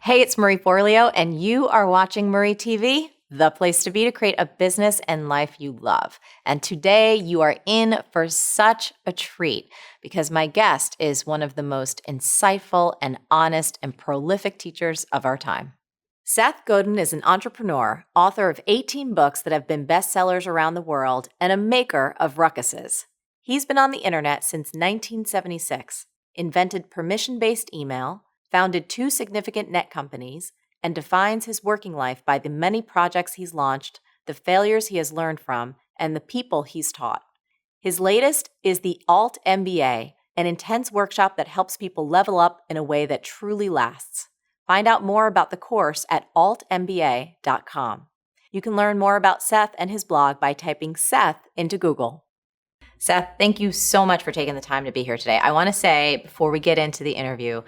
Hey, it's Marie Forleo, and you are watching Marie TV, the place to be to create a business and life you love. And today you are in for such a treat because my guest is one of the most insightful and honest and prolific teachers of our time. Seth Godin is an entrepreneur, author of 18 books that have been bestsellers around the world, and a maker of ruckuses. He's been on the internet since 1976, invented permission-based email, founded 2 significant net companies, and defines his working life by the many projects he's launched, the failures he has learned from, and the people he's taught. His latest is the Alt MBA, an intense workshop that helps people level up in a way that truly lasts. Find out more about the course at altmba.com. You can learn more about Seth and his blog by typing Seth into Google. Seth, thank you so much for taking the time to be here today. I want to say, before we get into the interview,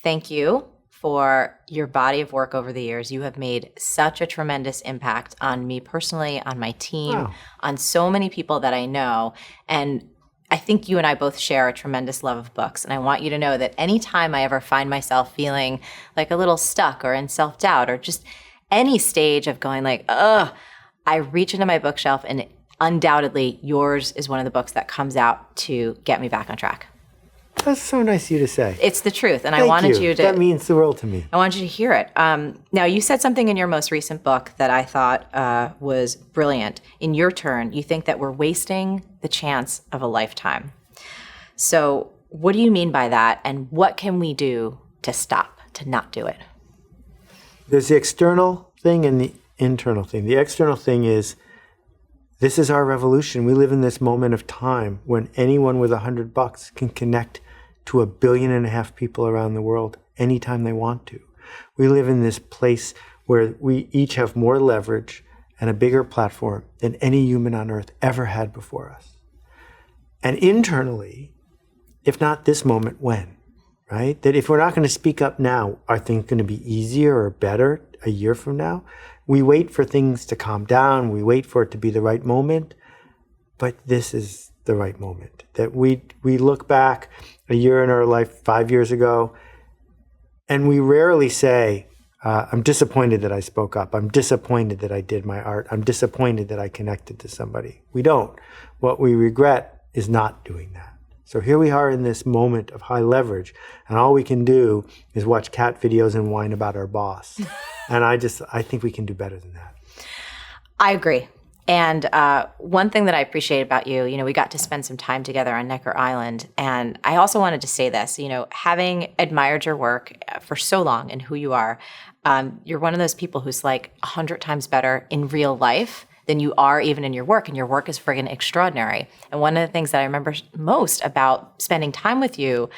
thank you for your body of work over the years. You have made such a tremendous impact on me personally, on my team, on so many people that I know. And I think you and I both share a tremendous love of books. And I want you to know that anytime I ever find myself feeling like a little stuck or in self-doubt or just any stage of going like, ugh, I reach into my bookshelf, and undoubtedly yours is one of the books that comes out to get me back on track. That's so nice of you to say. It's the truth. And Thank I wanted you to... That means the world to me. I wanted you to hear it. Now, you said something in your most recent book that I thought was brilliant. In your turn, you think that we're wasting the chance of a lifetime. So what do you mean by that? And what can we do to stop, to not do it? There's the external thing and the internal thing. The external thing is, this is our revolution. We live in this moment of time when anyone with $100 can connect to 1.5 billion people around the world anytime they want to. We live in this place where we each have more leverage and a bigger platform than any human on earth ever had before us. And internally, if not this moment, when? Right? That if we're not going to speak up now, are things going to be easier or better a year from now? We wait for things to calm down. We wait for it to be the right moment. But this is the right moment. That we look back a year in our life 5 years ago, and we rarely say, I'm disappointed that I spoke up. I'm disappointed that I did my art. I'm disappointed that I connected to somebody. We don't. What we regret is not doing that. So here we are in this moment of high leverage, and all we can do is watch cat videos and whine about our boss. And I think we can do better than that. I agree. And one thing that I appreciate about you, we got to spend some time together on Necker Island. And I also wanted to say this, having admired your work for so long and who you are, you're one of those people who's like 100 times better in real life than you are even in your work. And your work is friggin' extraordinary. And one of the things that I remember most about spending time with you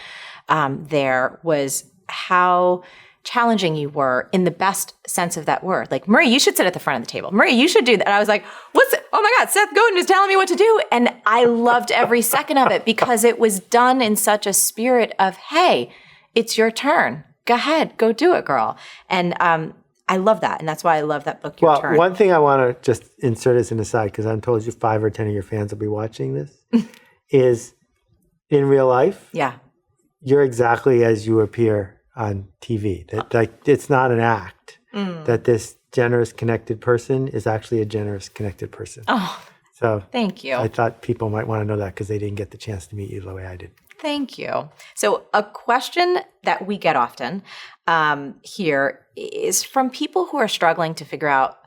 there was how challenging you were in the best sense of that word. Like, Marie, you should sit at the front of the table. Marie, you should do that. And I was like, oh my God, Seth Godin is telling me what to do. And I loved every second of it because it was done in such a spirit of, hey, it's your turn. Go ahead, go do it, girl. And I love that. And that's why I love that book, Your Turn. One thing I want to just insert as an aside, because I'm told you 5 or 10 of your fans will be watching this, is in real life, you're exactly as you appear on TV. That it's not an act. That this generous, connected person is actually a generous, connected person. Oh, so thank you. I thought people might want to know that because they didn't get the chance to meet you the way I did. Thank you. So a question that we get often here is from people who are struggling to figure out,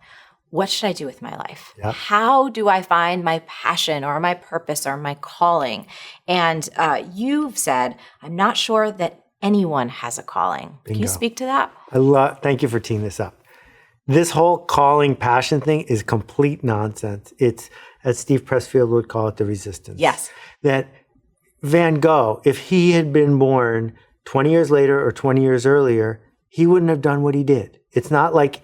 what should I do with my life? Yep. How do I find my passion or my purpose or my calling? And you've said, I'm not sure that anyone has a calling. Bingo. Can you speak to that? Thank you for teeing this up. This whole calling passion thing is complete nonsense. It's, as Steve Pressfield would call it, the resistance. Yes. That Van Gogh, if he had been born 20 years later or 20 years earlier, he wouldn't have done what he did. It's not like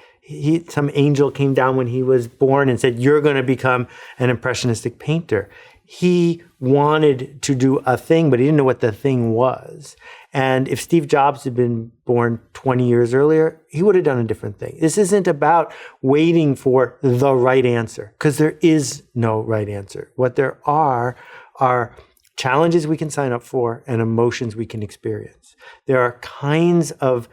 some angel came down when he was born and said, you're going to become an impressionistic painter. He wanted to do a thing, but he didn't know what the thing was. And if Steve Jobs had been born 20 years earlier, he would have done a different thing. This isn't about waiting for the right answer, because there is no right answer. What there are challenges we can sign up for and emotions we can experience. There are kinds of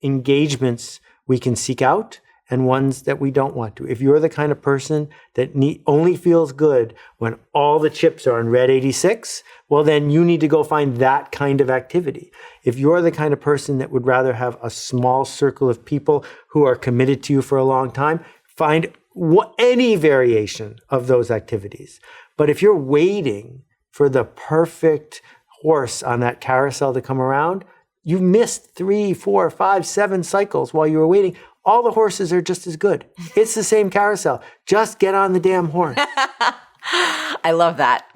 engagements we can seek out and ones that we don't want to. If you're the kind of person that only feels good when all the chips are on red 86, well, then you need to go find that kind of activity. If you're the kind of person that would rather have a small circle of people who are committed to you for a long time, find any variation of those activities. But if you're waiting for the perfect horse on that carousel to come around, you missed 3, 4, 5, 7 cycles while you were waiting. All the horses are just as good. It's the same carousel. Just get on the damn horse. I love that.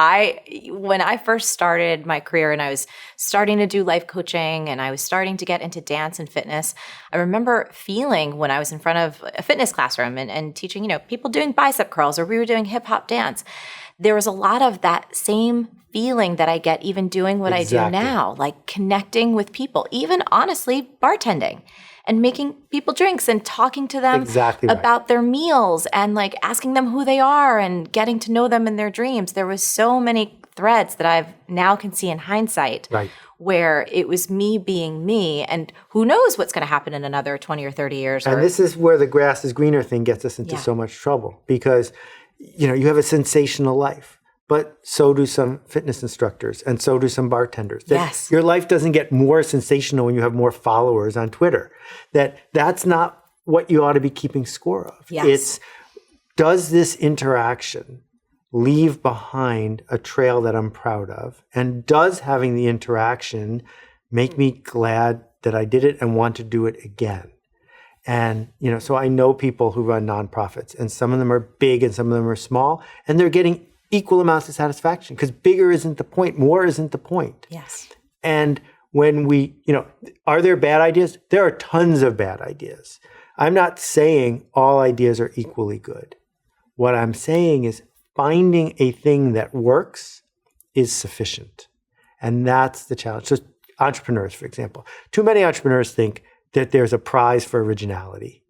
When I first started my career and I was starting to do life coaching and I was starting to get into dance and fitness, I remember feeling when I was in front of a fitness classroom and teaching, people doing bicep curls, or we were doing hip hop dance. There was a lot of that same feeling that I get even doing what I do now, like connecting with people, even honestly bartending and making people drinks and talking to them about their meals and like asking them who they are and getting to know them in their dreams. There was so many threads that I've now can see in hindsight where it was me being me, and who knows what's going to happen in another 20 or 30 years. And this is where the grass is greener thing gets us into so much trouble, because you have a sensational life. But so do some fitness instructors, and so do some bartenders. Your life doesn't get more sensational when you have more followers on Twitter. That's not what you ought to be keeping score of. It's, does this interaction leave behind a trail that I'm proud of? And does having the interaction make me glad that I did it and want to do it again? And, so I know people who run nonprofits, and some of them are big and some of them are small, and they're getting equal amounts of satisfaction, because bigger isn't the point, more isn't the point. And when we, are there bad ideas? There are tons of bad ideas. I'm not saying all ideas are equally good. What I'm saying is finding a thing that works is sufficient. And that's the challenge. So entrepreneurs, for example, too many entrepreneurs think that there's a prize for originality.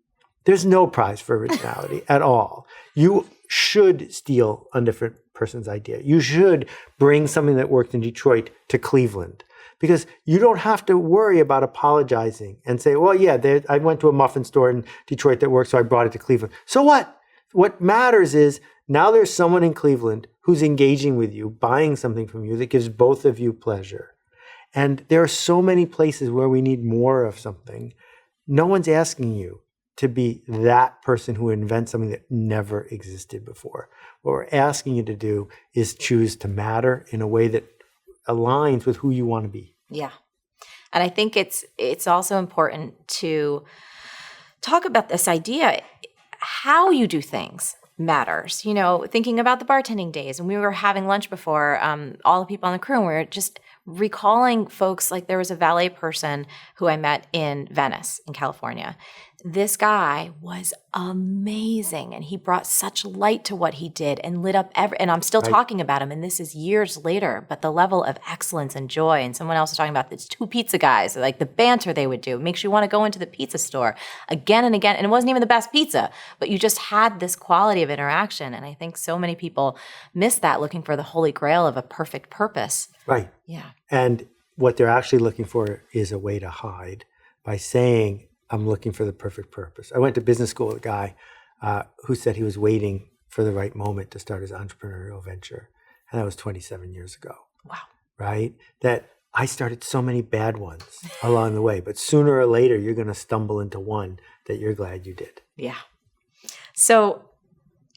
There's no prize for originality at all. You should steal a different person's idea. You should bring something that worked in Detroit to Cleveland, because you don't have to worry about apologizing and say, well, I went to a muffin store in Detroit that worked, so I brought it to Cleveland. So what? What matters is now there's someone in Cleveland who's engaging with you, buying something from you that gives both of you pleasure. And there are so many places where we need more of something. No one's asking you to be that person who invents something that never existed before. What we're asking you to do is choose to matter in a way that aligns with who you want to be. Yeah. And I think it's also important to talk about this idea, how you do things matters. Thinking about the bartending days, and we were having lunch before, all the people on the crew, and we were just recalling folks. Like, there was a valet person who I met in Venice, in California. This guy was amazing, and he brought such light to what he did and lit up and I'm still talking about him, and this is years later, but the level of excellence and joy. And someone else was talking about these 2 pizza guys, like the banter they would do. It makes you want to go into the pizza store again and again. And it wasn't even the best pizza, but you just had this quality of interaction. And I think so many people miss that, looking for the holy grail of a perfect purpose. Right. Yeah. And what they're actually looking for is a way to hide by saying, I'm looking for the perfect purpose. I went to business school with a guy who said he was waiting for the right moment to start his entrepreneurial venture. And that was 27 years ago. Wow. Right? That I started so many bad ones along the way, but sooner or later, you're going to stumble into one that you're glad you did. Yeah. So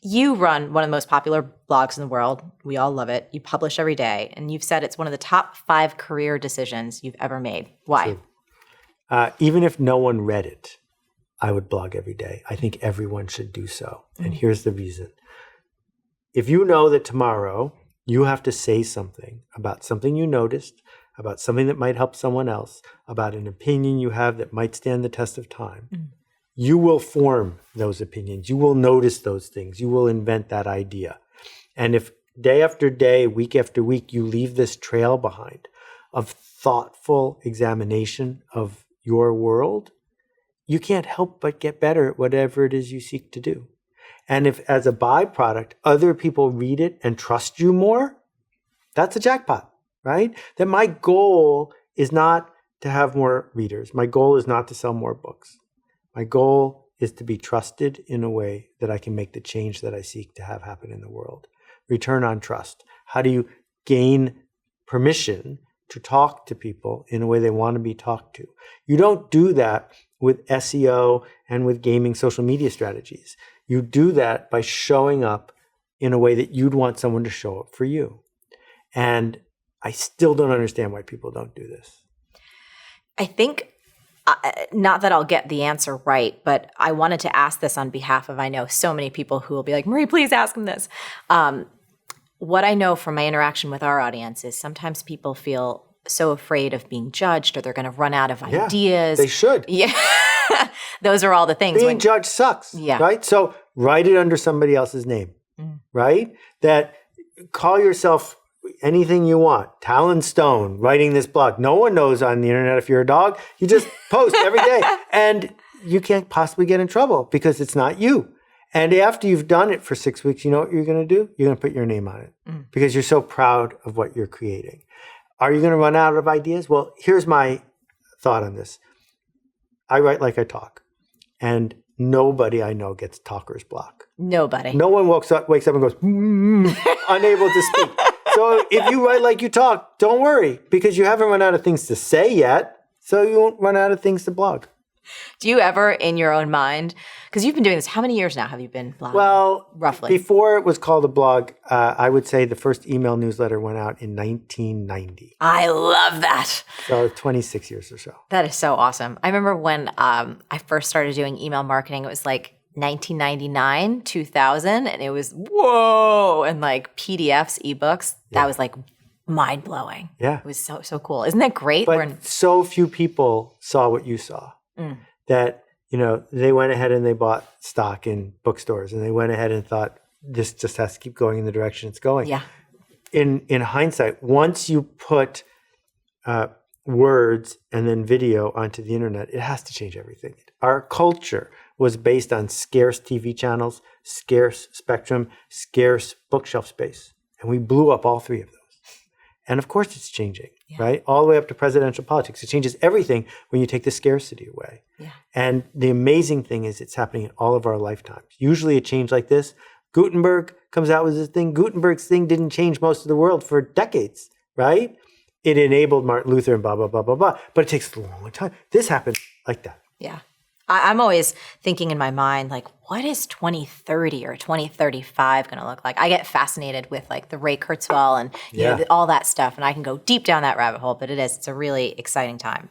you run one of the most popular blogs in the world. We all love it. You publish every day, and you've said it's one of the top 5 career decisions you've ever made. Why? True. Even if no one read it, I would blog every day. I think everyone should do so. And here's the reason. If you know that tomorrow you have to say something about something you noticed, about something that might help someone else, about an opinion you have that might stand the test of time, you will form those opinions. You will notice those things. You will invent that idea. And if day after day, week after week, you leave this trail behind of thoughtful examination of your world, you can't help but get better at whatever it is you seek to do. And if, as a byproduct, other people read it and trust you more, that's a jackpot, right? That my goal is not to have more readers. My goal is not to sell more books. My goal is to be trusted in a way that I can make the change that I seek to have happen in the world. Return on trust. How do you gain permission to talk to people in a way they want to be talked to? You don't do that with SEO and with gaming social media strategies. You do that by showing up in a way that you'd want someone to show up for you. And I still don't understand why people don't do this. I think, not that I'll get the answer right, but I wanted to ask this on behalf of, I know so many people who will be like, Marie, please ask him this. What I know from my interaction with our audience is sometimes people feel so afraid of being judged, or they're going to run out of ideas. They should. Yeah. Those are all the things. Being judged sucks, right? So write it under somebody else's name, right? That call yourself anything you want. Talon Stone, writing this blog. No one knows on the internet if you're a dog. You just post every day. And you can't possibly get in trouble because it's not you. And after you've done it for 6 weeks, you know what you're going to do? You're going to put your name on it because you're so proud of what you're creating. Are you going to run out of ideas? Well, here's my thought on this. I write like I talk. And nobody I know gets talker's block. Nobody. No one wakes up and goes, unable to speak. So if you write like you talk, don't worry, because you haven't run out of things to say yet, so you won't run out of things to blog. Do you ever, in your own mind, because you've been doing this, how many years now have you been blogging? Well, roughly. Before it was called a blog, I would say the first email newsletter went out in 1990. I love that. So 26 years or so. That is so awesome. I remember when I first started doing email marketing, it was like 1999, 2000, and it was, whoa, and like PDFs, ebooks, that was like mind-blowing. Yeah. It was so cool. Isn't that great? But so few people saw what you saw that, they went ahead and they bought stock in bookstores, and they went ahead and thought, this just has to keep going in the direction it's going. Yeah. In hindsight, once you put words and then video onto the internet, it has to change everything. Our culture was based on scarce TV channels, scarce spectrum, scarce bookshelf space. And we blew up all three of those. And of course it's changing, right? All the way up to presidential politics. It changes everything when you take the scarcity away. Yeah. And the amazing thing is it's happening in all of our lifetimes. Usually a change like this, Gutenberg comes out with this thing. Gutenberg's thing didn't change most of the world for decades, right? It enabled Martin Luther and blah, blah, blah, blah, blah. But it takes a long time. This happened like that. Yeah. I'm always thinking in my mind, like, what is 2030 or 2035 going to look like? I get fascinated with like the Ray Kurzweil and all that stuff, and I can go deep down that rabbit hole, but it's a really exciting time.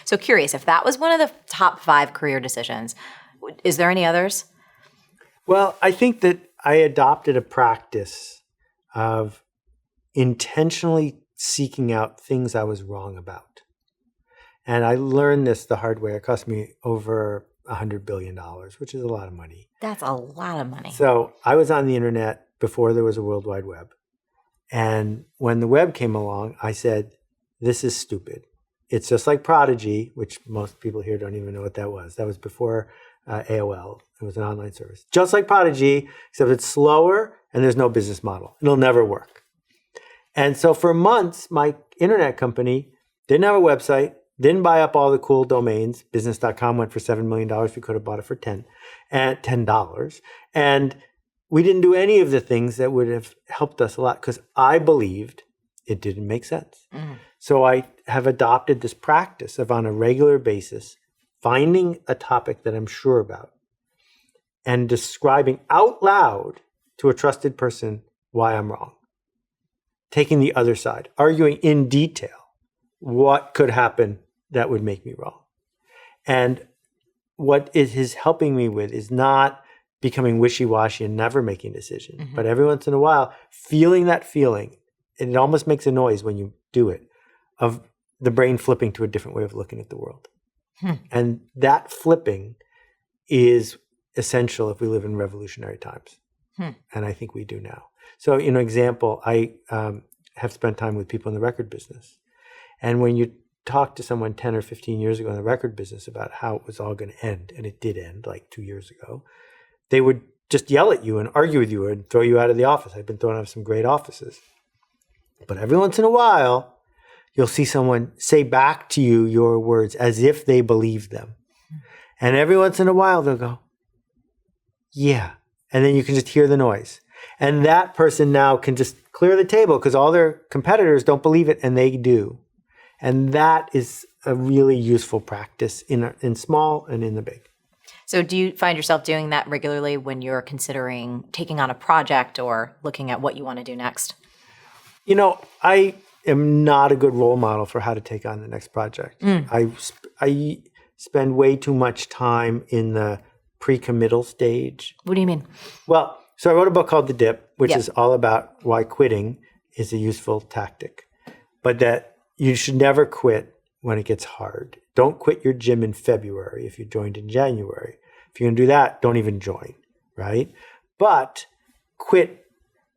So curious, if that was one of the top 5 career decisions, is there any others? Well, I think that I adopted a practice of intentionally seeking out things I was wrong about. And I learned this the hard way. It cost me over $100 billion, which is a lot of money. That's a lot of money. So I was on the internet before there was a World Wide Web. And when the web came along, I said, this is stupid. It's just like Prodigy, which most people here don't even know what that was. That was before AOL. It was an online service. Just like Prodigy, except it's slower and there's no business model. It'll never work. And so for months, my internet company didn't have a website, didn't buy up all the cool domains. Business.com went for $7 million. We could have bought it for $10. And we didn't do any of the things that would have helped us a lot because I believed it didn't make sense. So I have adopted this practice of on a regular basis, finding a topic that I'm sure about and describing out loud to a trusted person why I'm wrong. Taking the other side, arguing in detail what could happen that would make me wrong. And what it is helping me with is not becoming wishy-washy and never making decisions, but every once in a while, feeling that feeling, and it almost makes a noise when you do it, of the brain flipping to a different way of looking at the world. And that flipping is essential if we live in revolutionary times. And I think we do now. So, example, I have spent time with people in the record business. And when you talk to someone 10 or 15 years ago in the record business about how it was all going to end, and it did end like 2 years ago, they would just yell at you and argue with you and throw you out of the office. I've been thrown out of some great offices. But every once in a while, you'll see someone say back to you your words as if they believe them. And every once in a while, they'll go, yeah. And then you can just hear the noise. And that person now can just clear the table because all their competitors don't believe it, and they do. And that is a really useful practice in small and in the big. So do you find yourself doing that regularly when you're considering taking on a project or looking at what you want to do next? You know, I am not a good role model for how to take on the next project. I spend way too much time in the pre-committal stage. What do you mean? Well, so I wrote a book called The Dip, which is all about why quitting is a useful tactic, but that you should never quit when it gets hard. Don't quit your gym in February if you joined in January. If you're going to do that, don't even join, right? But quit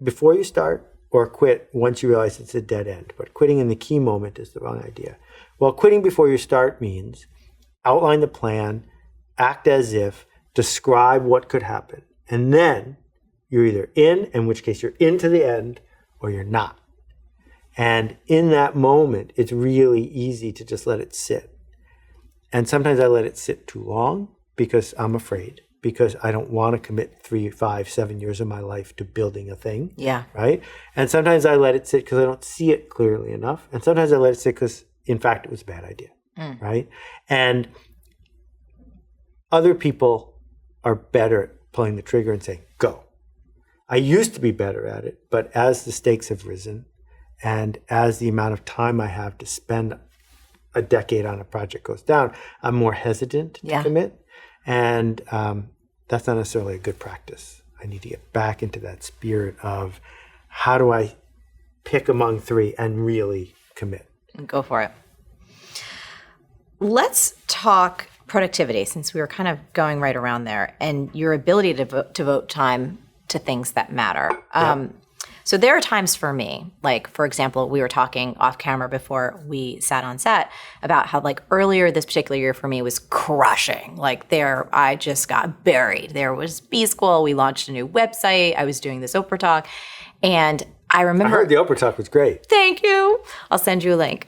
before you start or quit once you realize it's a dead end. But quitting in the key moment is the wrong idea. Well, quitting before you start means outline the plan, act as if, describe what could happen. And then you're either in which case you're into the end, or you're not. And in that moment, it's really easy to just let it sit. And sometimes I let it sit too long because I'm afraid, because I don't want to commit 3, 5, 7 years of my life to building a thing. Yeah. Right? And sometimes I let it sit because I don't see it clearly enough. And sometimes I let it sit because, in fact, it was a bad idea. Right? And other people are better at pulling the trigger and saying, go. I used to be better at it, but as the stakes have risen and as the amount of time I have to spend a decade on a project goes down, I'm more hesitant to commit. And that's not necessarily a good practice. I need to get back into that spirit of how do I pick among 3 and really commit. Go for it. Let's talk productivity, since we were kind of going right around there, and your ability to devote time to things that matter. So there are times for me, like, for example, we were talking off camera before we sat on set about how, like, earlier this particular year for me was crushing. Like, I just got buried. There was B School. We launched a new website. I was doing this Oprah talk. And I remember— I heard the Oprah talk was great. Thank you. I'll send you a link.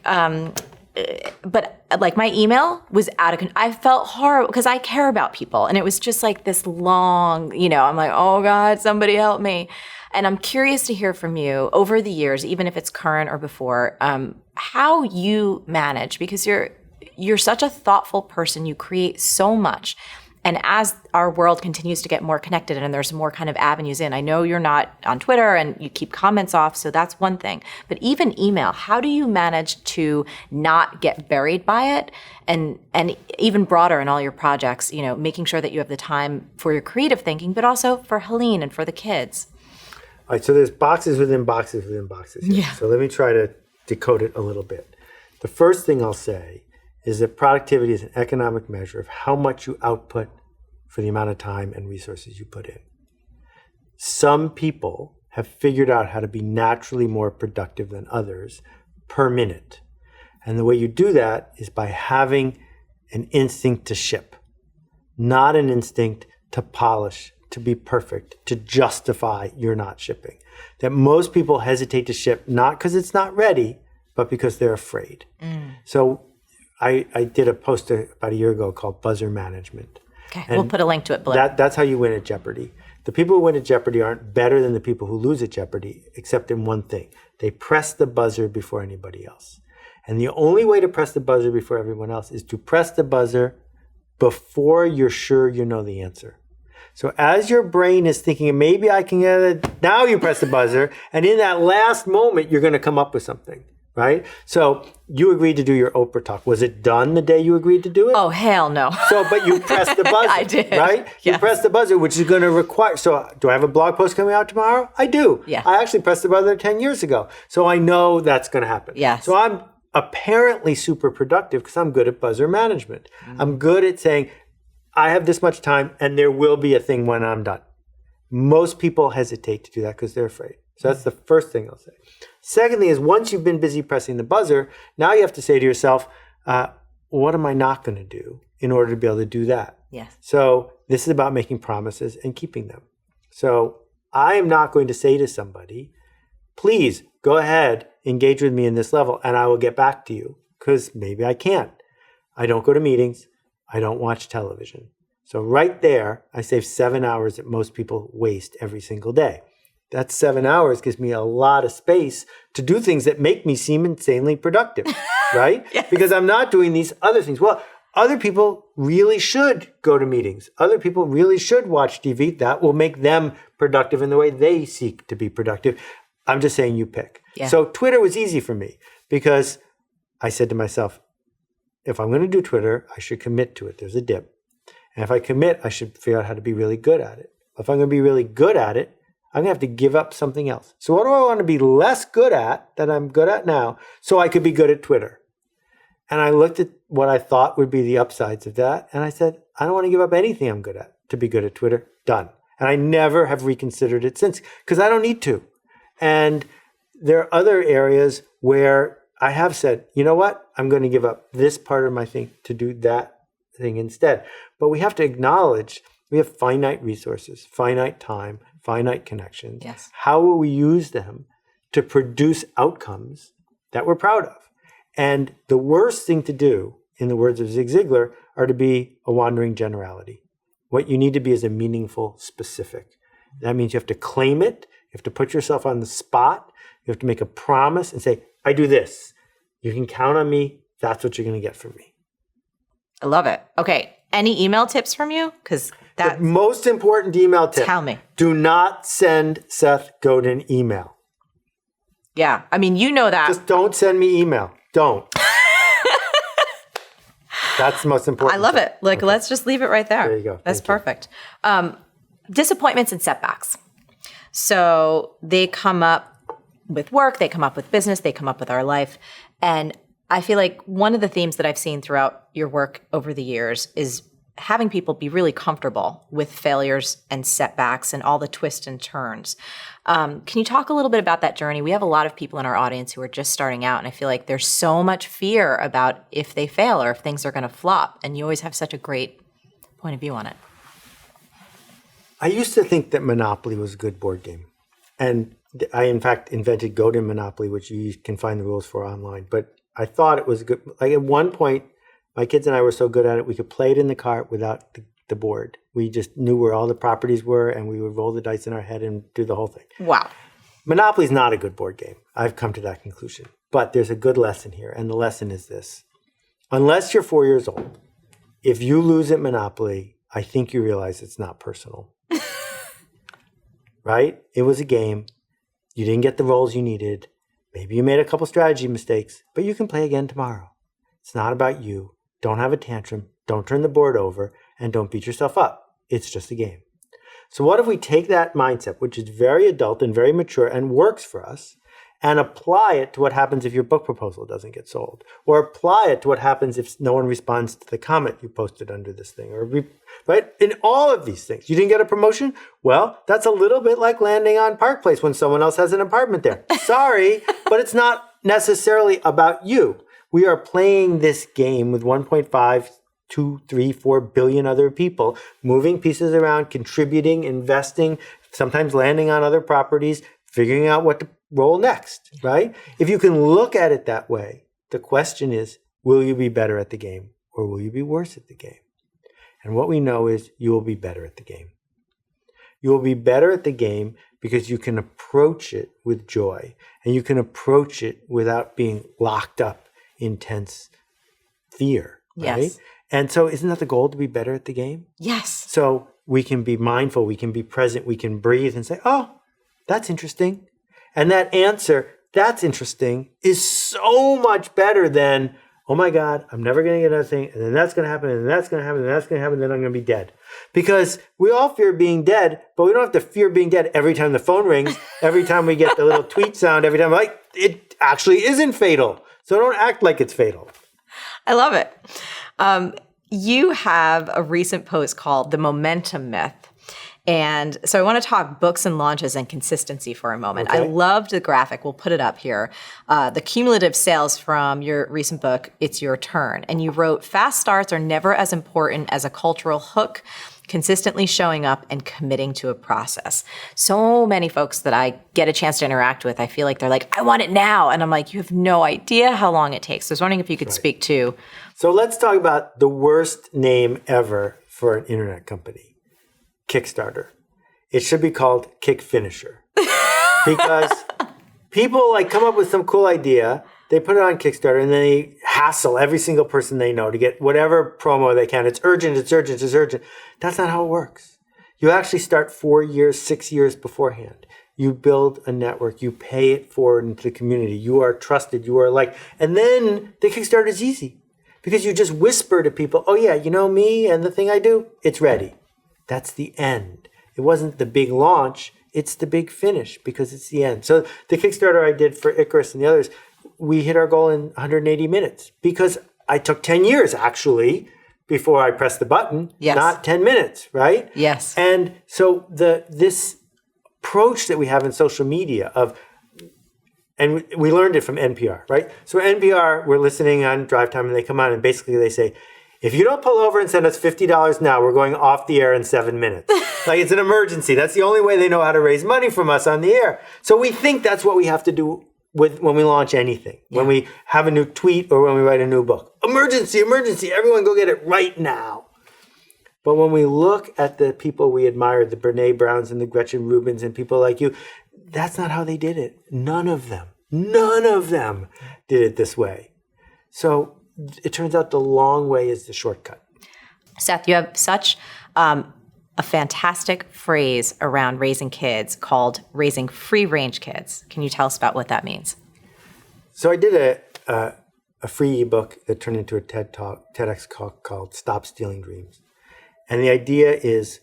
But like, my email was out of control. I felt horrible because I care about people. And it was just like this long, I'm like, oh God, somebody help me. And I'm curious to hear from you over the years, even if it's current or before, how you manage, because you're such a thoughtful person. You create so much. And as our world continues to get more connected and there's more kind of avenues in, I know you're not on Twitter and you keep comments off, so that's one thing. But even email, how do you manage to not get buried by it? And even broader in all your projects, making sure that you have the time for your creative thinking, but also for Helene and for the kids. All right, so there's boxes within boxes within boxes here. Yeah. So let me try to decode it a little bit. The first thing I'll say is that productivity is an economic measure of how much you output for the amount of time and resources you put in. Some people have figured out how to be naturally more productive than others per minute. And the way you do that is by having an instinct to ship, not an instinct to polish, to be perfect, to justify you're not shipping. That most people hesitate to ship, not because it's not ready, but because they're afraid. So I did a post about a year ago called Buzzer Management. Okay, we'll put a link to it below. That's how you win at Jeopardy. The people who win at Jeopardy aren't better than the people who lose at Jeopardy, except in one thing. They press the buzzer before anybody else. And the only way to press the buzzer before everyone else is to press the buzzer before you're sure you know the answer. So as your brain is thinking, maybe I can get it, now you press the buzzer, and in that last moment, you're going to come up with something. Right? So you agreed to do your Oprah talk. Was it done the day you agreed to do it? Oh, hell no. But you pressed the buzzer. I did. Right? Yes. You pressed the buzzer, which is going to require. So do I have a blog post coming out tomorrow? I do. Yeah. I actually pressed the buzzer 10 years ago. So I know that's going to happen. Yes. So I'm apparently super productive because I'm good at buzzer management. I'm good at saying, I have this much time and there will be a thing when I'm done. Most people hesitate to do that because they're afraid. So that's the first thing I'll say. Second thing is, once you've been busy pressing the buzzer, now you have to say to yourself, what am I not going to do in order to be able to do that? Yes. So this is about making promises and keeping them. So I am not going to say to somebody, please go ahead engage with me in this level and I will get back to you because maybe I can't. I don't go to meetings. I don't watch television. So right there, I save 7 hours that most people waste every single day. That 7 hours gives me a lot of space to do things that make me seem insanely productive, right? Yes. Because I'm not doing these other things. Well, other people really should go to meetings. Other people really should watch TV. That will make them productive in the way they seek to be productive. I'm just saying you pick. Yeah. So Twitter was easy for me because I said to myself, if I'm going to do Twitter, I should commit to it. There's a dip. And if I commit, I should figure out how to be really good at it. If I'm going to be really good at it, I'm going to have to give up something else. So what do I want to be less good at than I'm good at now so I could be good at Twitter? And I looked at what I thought would be the upsides of that. And I said, I don't want to give up anything I'm good at to be good at Twitter. Done. And I never have reconsidered it since because I don't need to. And there are other areas where I have said, you know what? I'm going to give up this part of my thing to do that thing instead. But we have to acknowledge we have finite resources, finite time, finite connections. Yes. How will we use them to produce outcomes that we're proud of? And the worst thing to do, in the words of Zig Ziglar, are to be a wandering generality. What you need to be is a meaningful specific. That means you have to claim it. You have to put yourself on the spot. You have to make a promise and say, I do this. You can count on me. That's what you're going to get from me. I love it. Okay. Any email tips from you? Because that's the most important email tip. Tell me. Do not send Seth Godin email. Yeah. I mean, you know that. Just don't send me email. Don't. That's the most important. I love tip. it. Like, let's just leave it right there. There you go. That's Thank you. perfect. Disappointments and setbacks. So they come up with work, they come up with business, they come up with our life. And I feel like one of the themes that I've seen throughout your work over the years is having people be really comfortable with failures and setbacks and all the twists and turns. Can you talk a little bit about that journey? We have a lot of people in our audience who are just starting out, and I feel like there's so much fear about if they fail or if things are going to flop, and you always have such a great point of view on it. I used to think that Monopoly was a good board game. And I, in fact, invented Godin Monopoly, which you can find the rules for online. But I thought it was good. Like at one point, my kids and I were so good at it, we could play it in the cart without the board. We just knew where all the properties were, and we would roll the dice in our head and do the whole thing. Wow. Monopoly is not a good board game. I've come to that conclusion. But there's a good lesson here, and the lesson is this. Unless you're 4 years old, if you lose at Monopoly, I think you realize it's not personal. Right? It was a game. You didn't get the rolls you needed. Maybe you made a couple strategy mistakes, but you can play again tomorrow. It's not about you. Don't have a tantrum. Don't turn the board over, and don't beat yourself up. It's just a game. So what if we take that mindset, which is very adult and very mature and works for us, and apply it to what happens if your book proposal doesn't get sold, or apply it to what happens if no one responds to the comment you posted under this thing, right? In all of these things, you didn't get a promotion? Well, that's a little bit like landing on Park Place when someone else has an apartment there. Sorry, but it's not necessarily about you. We are playing this game with 1.5, 2, 3, 4 billion other people, moving pieces around, contributing, investing, sometimes landing on other properties, figuring out what to roll next, right? If you can look at it that way, the question is, will you be better at the game or will you be worse at the game? And what we know is you will be better at the game. You will be better at the game because you can approach it with joy and you can approach it without being locked up in tense fear, right? Yes. And so isn't that the goal, to be better at the game? Yes. So we can be mindful, we can be present, we can breathe and say, oh, that's interesting. And that answer, that's interesting, is so much better than, oh my God, I'm never going to get another thing, and then that's going to happen, and then that's going to happen, and that's going to happen, then I'm going to be dead. Because we all fear being dead, but we don't have to fear being dead every time the phone rings, every time we get the little tweet sound, every time, like, it actually isn't fatal. So don't act like it's fatal. I love it. You have a recent post called The Momentum Myth. And so I want to talk books and launches and consistency for a moment. Okay. I loved the graphic. We'll put it up here. The cumulative sales from your recent book, It's Your Turn. And you wrote, fast starts are never as important as a cultural hook, consistently showing up and committing to a process. So many folks that I get a chance to interact with, I feel like they're like, I want it now. And I'm like, you have no idea how long it takes. So I was wondering if you could speak to. So let's talk about the worst name ever for an internet company, Kickstarter. It should be called Kick Finisher. Because people like come up with some cool idea, they put it on Kickstarter, and then they hassle every single person they know to get whatever promo they can. It's urgent, it's urgent, it's urgent. That's not how it works. You actually start 4 years, 6 years beforehand. You build a network. You pay it forward into the community. You are trusted. You are liked. And then the Kickstarter is easy because you just whisper to people, oh yeah, you know me and the thing I do, it's ready. That's the end. It wasn't the big launch. It's the big finish because it's the end. So the Kickstarter I did for Icarus and the others, we hit our goal in 180 minutes because I took 10 years actually before I pressed the button, not 10 minutes, right? Yes. And so this approach that we have in social media and we learned it from NPR, right? So NPR, we're listening on drive time and they come on and basically they say, if you don't pull over and send us $50 now, we're going off the air in 7 minutes. Like it's an emergency. That's the only way they know how to raise money from us on the air. So we think that's what we have to do when we launch anything, when we have a new tweet or when we write a new book. Emergency, emergency, everyone go get it right now. But when we look at the people we admire, the Brene Browns and the Gretchen Rubins and people like you, that's not how they did it. None of them did it this way. So it turns out the long way is the shortcut. Seth, you have such a fantastic phrase around raising kids called raising free-range kids. Can you tell us about what that means? So I did a free ebook that turned into a TEDx talk called Stop Stealing Dreams. And the idea is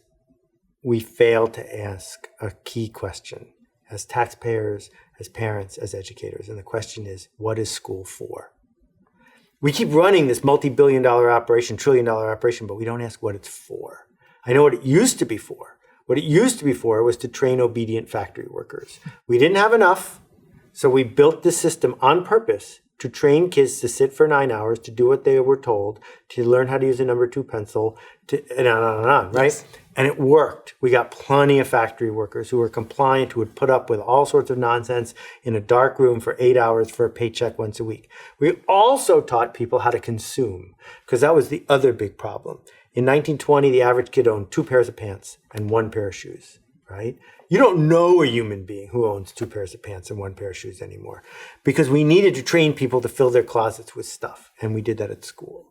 we fail to ask a key question as taxpayers, as parents, as educators. And the question is, what is school for? We keep running this multi-billion-dollar operation, trillion-dollar operation, but we don't ask what it's for. I know what it used to be for. What it used to be for was to train obedient factory workers. We didn't have enough, so we built this system on purpose to train kids to sit for 9 hours, to do what they were told, to learn how to use a number 2 pencil, and on, right? Yes. And it worked. We got plenty of factory workers who were compliant, who would put up with all sorts of nonsense in a dark room for 8 hours for a paycheck once a week. We also taught people how to consume, because that was the other big problem. In 1920, the average kid owned 2 pairs of pants and 1 pair of shoes, right? You don't know a human being who owns 2 pairs of pants and 1 pair of shoes anymore because we needed to train people to fill their closets with stuff, and we did that at school.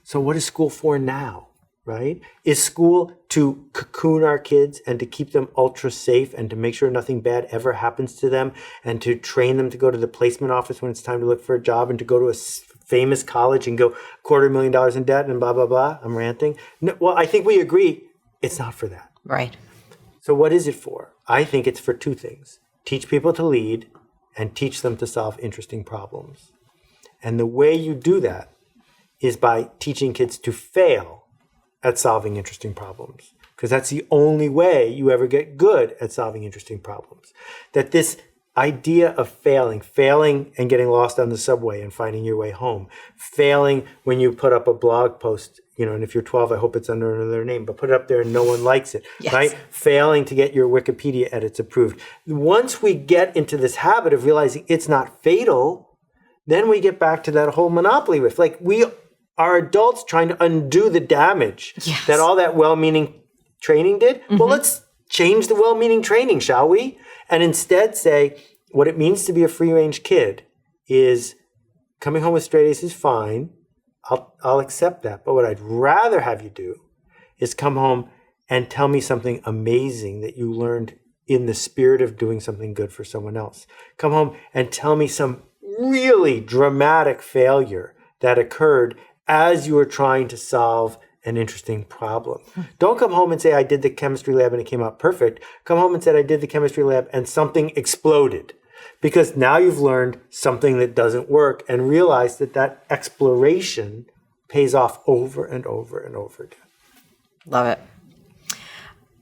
So what is school for now, right? Is school to cocoon our kids and to keep them ultra safe and to make sure nothing bad ever happens to them and to train them to go to the placement office when it's time to look for a job and to go to a famous college and go $250,000 in debt and blah, blah, blah? I'm ranting. No, well, I think we agree it's not for that. Right. So what is it for? I think it's for 2 things. Teach people to lead and teach them to solve interesting problems. And the way you do that is by teaching kids to fail at solving interesting problems. Because that's the only way you ever get good at solving interesting problems. That this idea of failing and getting lost on the subway and finding your way home, failing when you put up a blog post, and if you're 12, I hope it's under another name, but put it up there and no one likes it, yes. Right? Failing to get your Wikipedia edits approved. Once we get into this habit of realizing it's not fatal, then we get back to that whole monopoly riff. Like we are adults trying to undo the damage that all that well-meaning training did. Mm-hmm. Well, let's change the well-meaning training, shall we? And instead say what it means to be a free-range kid is coming home with straight A's is fine. I'll accept that. But what I'd rather have you do is come home and tell me something amazing that you learned in the spirit of doing something good for someone else. Come home and tell me some really dramatic failure that occurred as you were trying to solve an interesting problem. Don't come home and say, I did the chemistry lab and it came out perfect. Come home and say, I did the chemistry lab and something exploded. Because now you've learned something that doesn't work and realize that exploration pays off over and over and over again. Love it.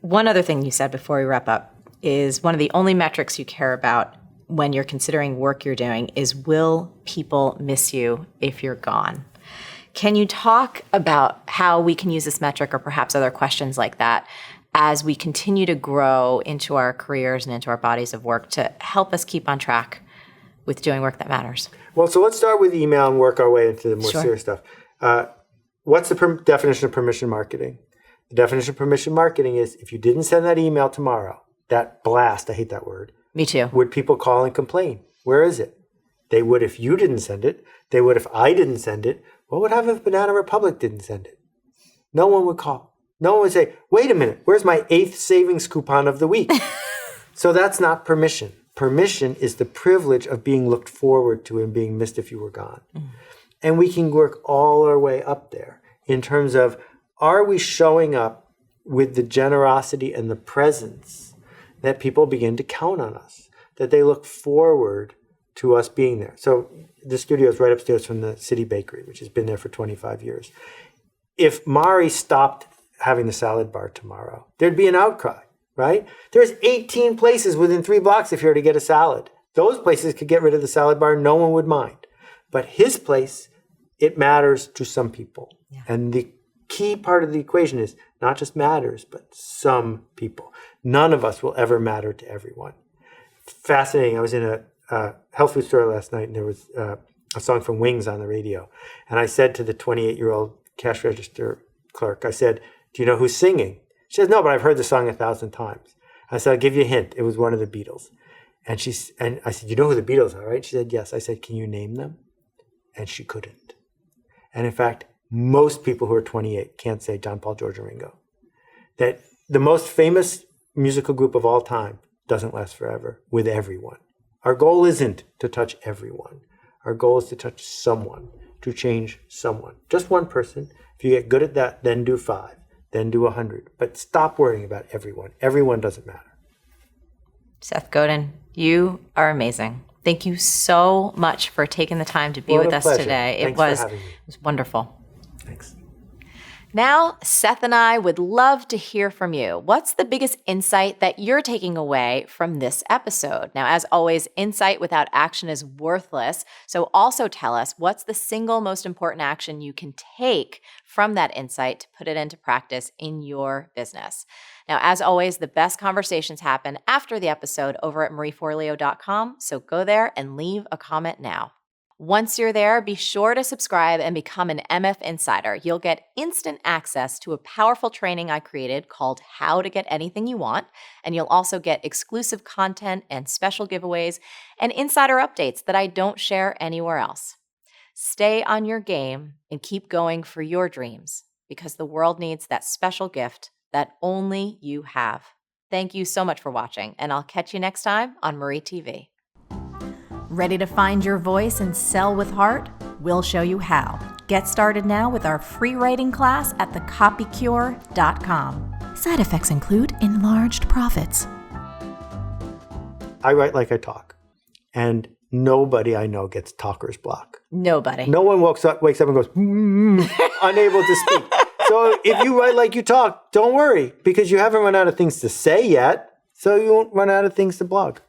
One other thing you said before we wrap up is one of the only metrics you care about when you're considering work you're doing is, will people miss you if you're gone? Can you talk about how we can use this metric or perhaps other questions like that as we continue to grow into our careers and into our bodies of work to help us keep on track with doing work that matters? Well, so let's start with email and work our way into the more serious stuff. What's the definition of permission marketing? The definition of permission marketing is if you didn't send that email tomorrow, that blast, I hate that word. Me too. Would people call and complain? Where is it? They would if you didn't send it. They would if I didn't send it. What would happen if Banana Republic didn't send it? No one would call. No one would say, wait a minute, where's my 8th savings coupon of the week? So that's not permission. Permission is the privilege of being looked forward to and being missed if you were gone. And we can work all our way up there in terms of, are we showing up with the generosity and the presence that people begin to count on us, that they look forward to us being there? So the studio is right upstairs from the City Bakery, which has been there for 25 years. If Mari stopped having the salad bar tomorrow, there'd be an outcry, right? There's 18 places within 3 blocks if you were to get a salad. Those places could get rid of the salad bar. No one would mind. But his place, it matters to some people. Yeah. And the key part of the equation is not just matters, but some people. None of us will ever matter to everyone. Fascinating. I was in a health food store last night, and there was a song from Wings on the radio. And I said to the 28-year-old cash register clerk, I said, do you know who's singing? She says, no, but I've heard the song 1,000 times. I said, I'll give you a hint. It was one of the Beatles. And I said, you know who the Beatles are, right? She said, yes. I said, can you name them? And she couldn't. And in fact, most people who are 28 can't say John, Paul, George, and Ringo. That the most famous musical group of all time doesn't last forever with everyone. Our goal isn't to touch everyone. Our goal is to touch someone, to change someone. Just one person. If you get good at that, then do 5, then do 100. But stop worrying about everyone. Everyone doesn't matter. Seth Godin, you are amazing. Thank you so much for taking the time to be with us today. Thanks for having me. It was wonderful. Thanks. Now, Seth and I would love to hear from you. What's the biggest insight that you're taking away from this episode? Now, as always, insight without action is worthless. So also tell us what's the single most important action you can take from that insight to put it into practice in your business. Now, as always, the best conversations happen after the episode over at marieforleo.com. So go there and leave a comment now. Once you're there, be sure to subscribe and become an MF Insider. You'll get instant access to a powerful training I created called How to Get Anything You Want, and you'll also get exclusive content and special giveaways and insider updates that I don't share anywhere else. Stay on your game and keep going for your dreams because the world needs that special gift that only you have. Thank you so much for watching, and I'll catch you next time on Marie TV. Ready to find your voice and sell with heart? We'll show you how. Get started now with our free writing class at thecopycure.com. Side effects include enlarged profits. I write like I talk, and nobody I know gets talker's block. Nobody. No one wakes up and goes, unable to speak. So if you write like you talk, don't worry, because you haven't run out of things to say yet, so you won't run out of things to blog.